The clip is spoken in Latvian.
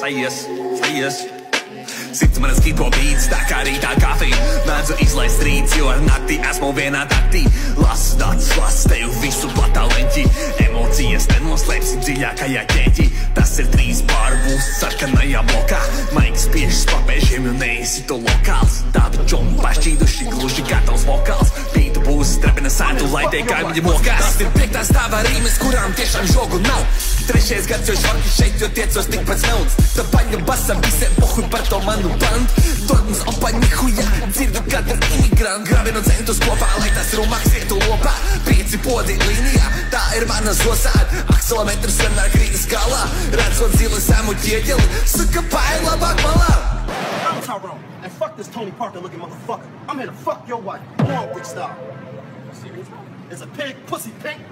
sajies. Sirds manas kipo beats, tā kā rītā kafija. Mēdzu izlaist rīts, jo ar naktī esmu vienā taktī. Las nāc, las tev visu platā leņķī. Emocijas nenoslēpsi dziļākajā ķēķī. Tas ir 3 pārbūs sarkanajā blokā. Maiks piešas papēžiem, jo neesi tu lokāls. Tādu čomu pašķīduši, gluži gatavs vokāls. Pītu būs strepina sētu, lai te kaimiņi mokās. Tas ir 5. stāvā rīmes, kurām tiešām žogu nav. 3. gads, jo šorki šeit, jo tiecos tik pēc naudas. Tā paņa basam visiem pohuj par to manu bandu. Dod mums opaņi huja, dzirdu katru imigrantu. Grabinu centus kopā, lai tas rumaks ietu lopā. 5 podi līnijā, tā ir mana zosāda. Akselometrs vienmēr krītas galā. Redzot zili samu ķieģeli, saka pāja labāk malā. I'm Tyrone, and fuck this Tony Parker looking motherfucker. I'm here to fuck your wife. Come on, big style. Is a pig pussy pink?